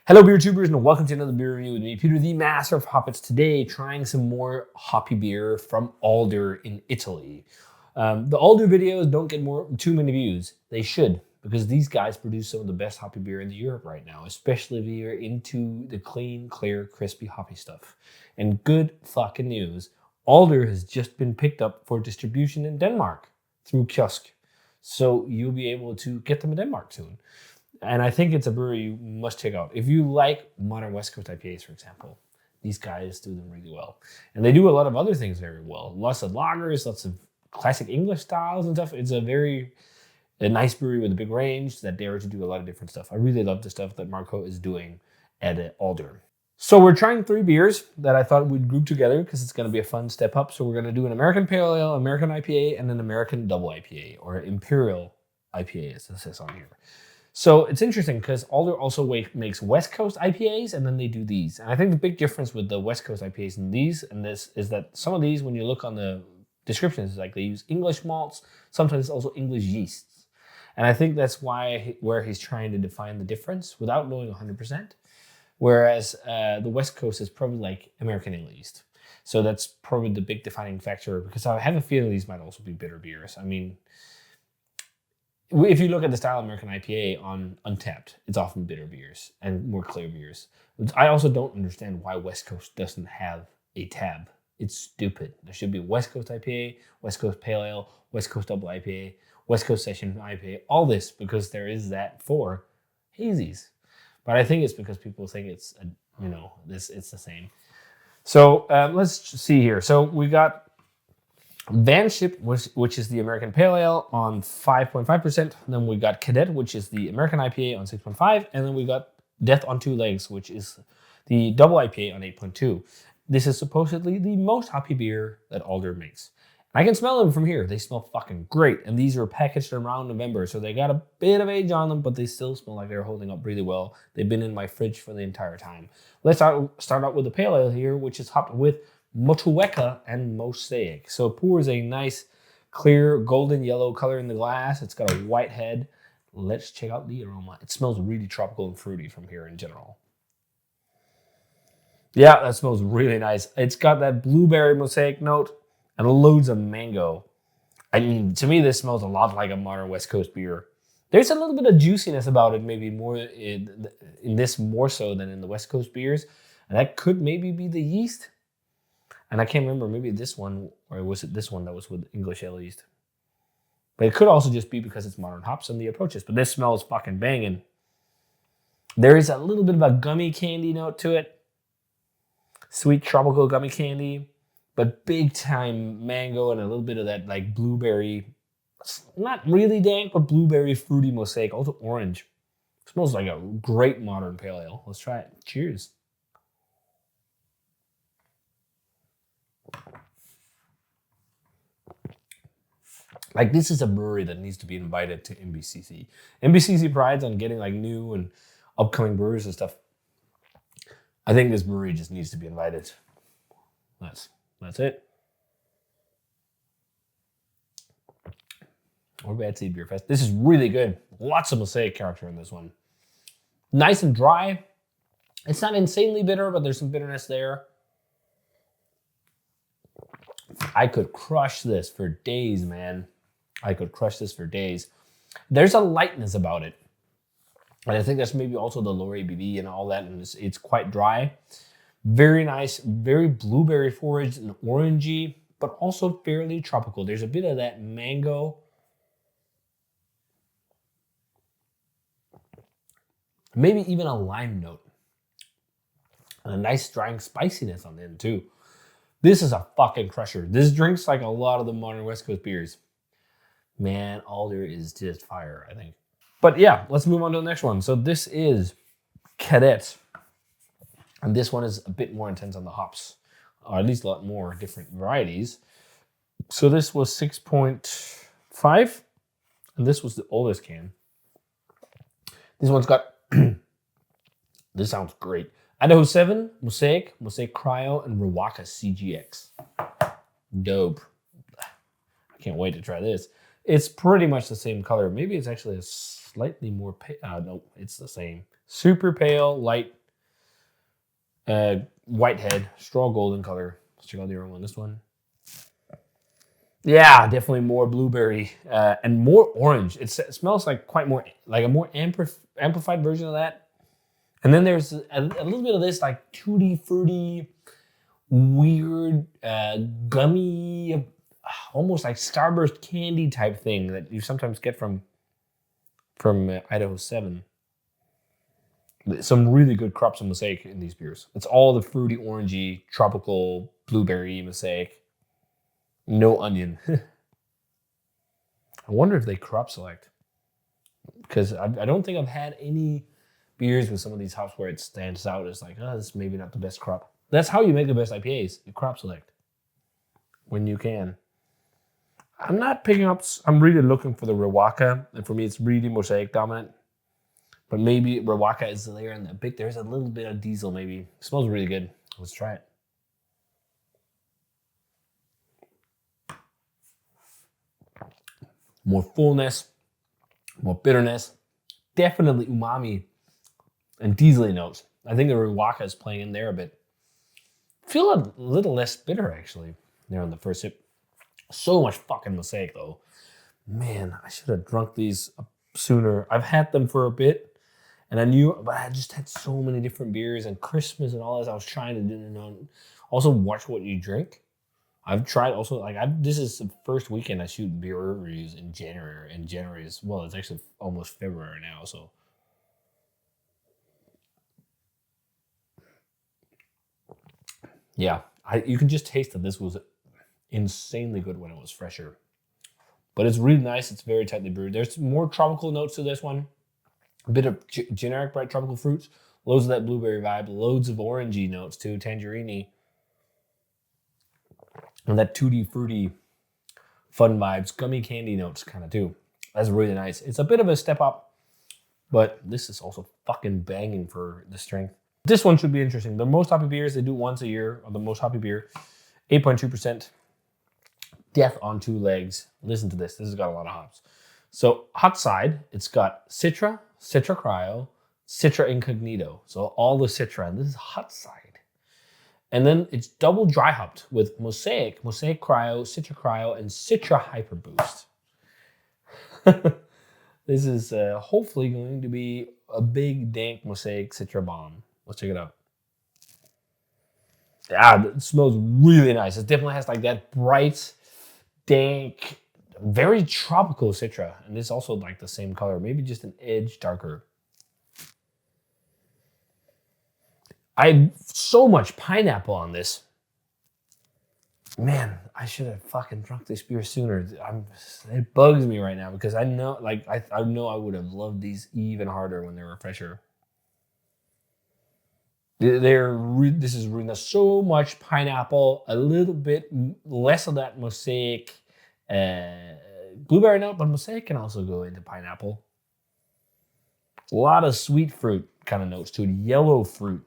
Hello beer tubers and welcome to another beer review with me, Peter, the master of hoppets. Today, trying some more hoppy beer from Alder in Italy. The Alder videos don't get too many views. They should, because these guys produce some of the best hoppy beer in Europe right now, especially if you're into the clean, clear, crispy hoppy stuff. And good fucking news, Alder has just been picked up for distribution in Denmark through Kiosk. So you'll be able to get them in Denmark soon. And I think it's a brewery you must check out. If you like modern West Coast IPAs, for example, these guys do them really well. And they do a lot of other things very well. Lots of lagers, lots of classic English styles and stuff. It's a nice brewery with a big range that dare to do a lot of different stuff. I really love the stuff that Marco is doing at Alder. So we're trying 3 beers that I thought we'd group together because it's going to be a fun step up. So we're going to do an American Pale Ale, American IPA, and an American Double IPA, or Imperial IPA, as it says on here. So it's interesting because Alder also makes West Coast IPAs, and then they do these. And I think the big difference with the West Coast IPAs and these and this is that some of these, when you look on the descriptions, like they use English malts, sometimes also English yeasts. And I think that's where he's trying to define the difference without knowing 100%. Whereas the West Coast is probably like American ale yeast. So that's probably the big defining factor, because I have a feeling these might also be bitter beers. I mean, if you look at the style of American IPA on Untapped, it's often bitter beers and more clear beers. I also don't understand why West Coast doesn't have a tab. It's stupid. There should be West Coast IPA, West Coast Pale Ale, West Coast Double IPA, West Coast Session IPA, all this because there is that for hazies. But I think it's because people think it's the same. So let's see here. So we got Vanship, which is the American Pale Ale, on 5.5%. Then we got Kadett, which is the American IPA, on 6.5%. And then we got Death on Two Legs, which is the double IPA, on 8.2%. This is supposedly the most hoppy beer that Alder makes. And I can smell them from here. They smell fucking great. And these are packaged around November, so they got a bit of age on them, but they still smell like they're holding up really well. They've been in my fridge for the entire time. Let's start out with the Pale Ale here, which is hopped with Motueka and Mosaic. So it pours a nice, clear, golden yellow color in the glass. It's got a white head. Let's check out the aroma. It smells really tropical and fruity from here in general. Yeah, that smells really nice. It's got that blueberry Mosaic note and loads of mango. I mean, to me, this smells a lot like a modern West Coast beer. There's a little bit of juiciness about it, maybe more in this more so than in the West Coast beers. And that could maybe be the yeast. And I can't remember, maybe this one, or was it this one that was with English ale yeast? But it could also just be because it's modern hops and the approaches. But this smells fucking banging. There is a little bit of a gummy candy note to it. Sweet tropical gummy candy. But big time mango and a little bit of that like blueberry, not really dank, but blueberry fruity Mosaic. Also orange. It smells like a great modern pale ale. Let's try it. Cheers. Like, this is a brewery that needs to be invited to MBCC. MBCC prides on getting like new and upcoming brewers and stuff. I think this brewery just needs to be invited. That's it. Or Bad Seed Beer Fest. This is really good. Lots of Mosaic character in this one. Nice and dry. It's not insanely bitter, but there's some bitterness there. I could crush this for days, man. I could crush this for days. There's a lightness about it. And I think that's maybe also the lower ABV and all that. And it's quite dry. Very nice, very blueberry foraged and orangey, but also fairly tropical. There's a bit of that mango. Maybe even a lime note. And a nice drying spiciness on the end too. This is a fucking crusher. This drinks like a lot of the modern West Coast beers. Man, Alder is just fire, I think. But yeah, let's move on to the next one. So this is Kadett. And this one is a bit more intense on the hops. Or at least a lot more different varieties. So this was 6.5. And this was the oldest can. This one's got... This sounds great. Idaho 7, Mosaic Cryo, and Rawaka CGX. Dope. I can't wait to try this. It's pretty much the same color. Maybe it's actually a slightly more pale. No, it's the same. Super pale, light White head, straw golden color. Let's check out the aroma on this one. Yeah, definitely more blueberry and more orange. It smells like quite more, like a more amplified version of that. And then there's a little bit of this like tutti fruity, weird, gummy, almost like Starburst candy type thing that you sometimes get from Idaho 7. Some really good crops of Mosaic in these beers. It's all the fruity, orangey, tropical, blueberry Mosaic. No onion. I wonder if they crop select. Because I don't think I've had any beers with some of these hops where it stands out as like, oh, this is maybe not the best crop. That's how you make the best IPAs. You crop select. When you can. I'm not picking up, I'm really looking for the Riwaka. And for me, it's really Mosaic dominant. But maybe Riwaka is there in the big. There's a little bit of diesel maybe. It smells really good. Let's try it. More fullness, more bitterness, definitely umami and diesel notes. I think the Riwaka is playing in there a bit. Feel a little less bitter actually there on the first sip. So much fucking Mosaic though. Man, I should have drunk these sooner. I've had them for a bit. And I knew, but I just had so many different beers and Christmas and all this. I was trying to do, also watch what you drink. I've tried also, this is the first weekend I shoot beer reviews in January. And January is, well, it's actually almost February now, so. Yeah, you can just taste that this was insanely good when it was fresher. But it's really nice. It's very tightly brewed. There's more tropical notes to this one. A bit of generic bright tropical fruits, loads of that blueberry vibe, loads of orangey notes too, tangerine, and that tutti fruity fun vibes, gummy candy notes kind of too. That's really nice. It's a bit of a step up, but this is also fucking banging for the strength. This one should be interesting. The most hoppy beers they do once a year, or the most hoppy beer, 8.2%. Death on two legs. Listen to this. This has got a lot of hops. So hot side, it's got Citra, Citra Cryo, Citra Incognito. So all the Citra, and this is hot side. And then it's double dry hopped with Mosaic, Mosaic Cryo, Citra Cryo, and Citra Hyper Boost. This is hopefully going to be a big dank Mosaic Citra bomb. Let's check it out. Yeah, it smells really nice. It definitely has like that bright, dank, very tropical Citra, and it's also like the same color, maybe just an edge darker. I have so much pineapple on this. Man, I should have fucking drunk this beer sooner. It bugs me right now because I know, like, I know I would have loved these even harder when they were fresher. This is really so much pineapple, a little bit less of that Mosaic blueberry note, but Mosaic can also go into pineapple. A lot of sweet fruit kind of notes to it, yellow fruit.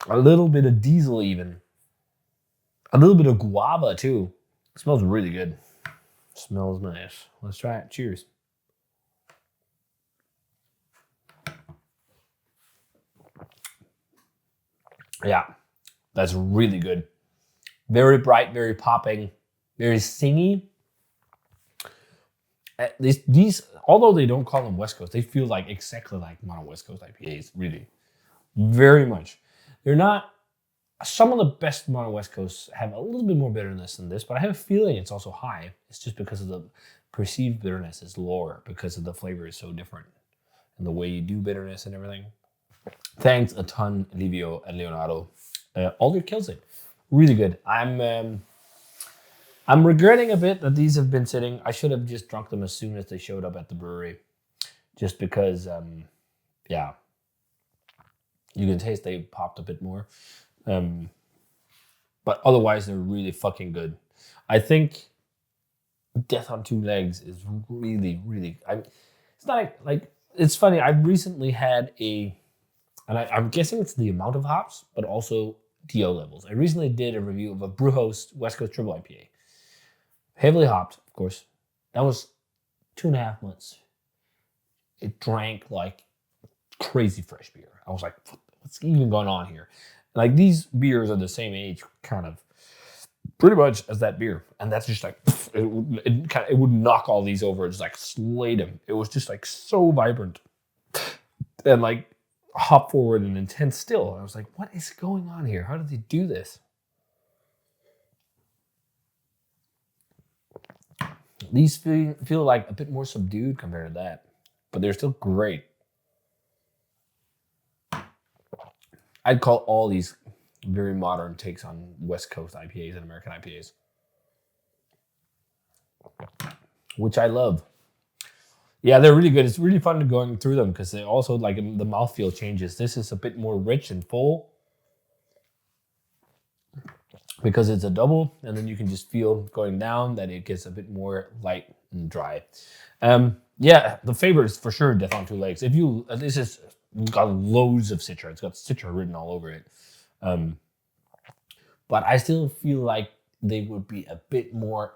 A little bit of diesel even. A little bit of guava too. It smells really good. Smells nice. Let's try it. Cheers. Yeah, that's really good. Very bright, very popping, very singy. These, although they don't call them West Coast, they feel like exactly like Mono West Coast IPAs, really. Very much. They're not, some of the best Mono West Coasts have a little bit more bitterness than this, but I have a feeling it's also high. It's just because of the perceived bitterness is lower because of the flavor is so different and the way you do bitterness and everything. Thanks a ton, Livio and Leonardo. Alder kills it. Really good. I'm regretting a bit that these have been sitting. I should have just drunk them as soon as they showed up at the brewery. Just because, yeah, you can taste they popped a bit more. But otherwise, they're really fucking good. I think Death on Two Legs is really, really... it's not like... It's funny, I've recently had a... And I'm guessing it's the amount of hops, but also DO levels. I recently did a review of a Brewhost West Coast Triple IPA. Heavily hopped, of course. That was 2.5 months. It drank like crazy fresh beer. I was like, what's even going on here? Like these beers are the same age, kind of, pretty much as that beer, and that's just like it would knock all these over, just like slay them. It was just like so vibrant and like hop forward and intense still. I was like, what is going on here? How did they do this? These feel like a bit more subdued compared to that, but they're still great. I'd call all these very modern takes on West Coast IPAs and American IPAs, which I love. Yeah, they're really good. It's really fun going through them because they also, like, the mouthfeel changes. This is a bit more rich and full because it's a double, and then you can just feel going down that it gets a bit more light and dry. Yeah, the favorite is for sure Death on Two Legs. If you, this is got loads of Citra. It's got Citra written all over it. But I still feel like they would be a bit more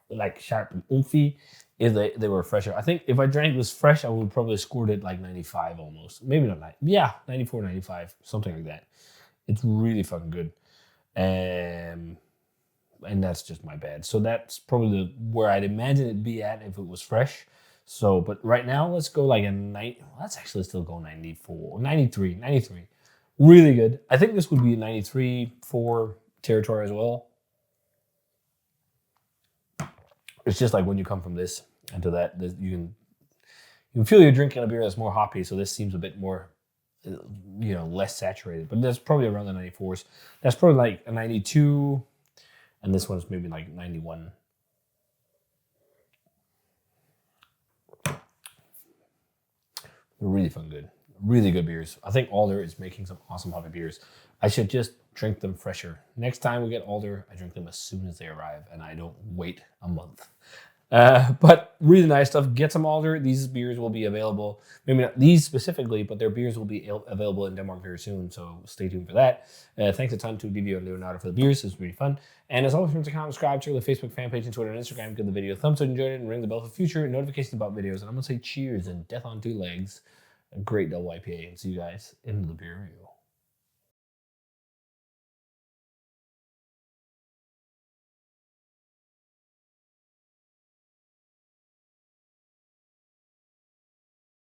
like sharp and oomphy if they were fresher. I think if I drank this fresh, I would probably scored it like 95 almost. Maybe not 90. Yeah, 94, 95, something like that. It's really fucking good. And that's just my bad. So that's probably where I'd imagine it'd be at if it was fresh. So, but right now, let's go like a 90. Let's actually still go 94, 93. Really good. I think this would be a 93 for territory as well. It's just like when you come from this into that, you can feel you're drinking a beer that's more hoppy. So this seems a bit more, less saturated. But that's probably around the 94s. That's probably like a 92, and this one's maybe like 91. They're really fun good. Really good beers. I think Alder is making some awesome hoppy beers. I should just drink them fresher. Next time we get Alder, I drink them as soon as they arrive, and I don't wait a month. But really nice stuff. Get some Alder. These beers will be available. Maybe not these specifically, but their beers will be available in Denmark very soon, so stay tuned for that. Thanks a ton to Divio and Leonardo for the beers. It's really fun. And as always, remember to comment, subscribe, share the Facebook fan page and Twitter and Instagram. Give the video a thumbs up if you enjoyed it, and ring the bell for future notifications about videos. And I'm going to say cheers and Death on Two Legs. A great double IPA, and see you guys in the beer review.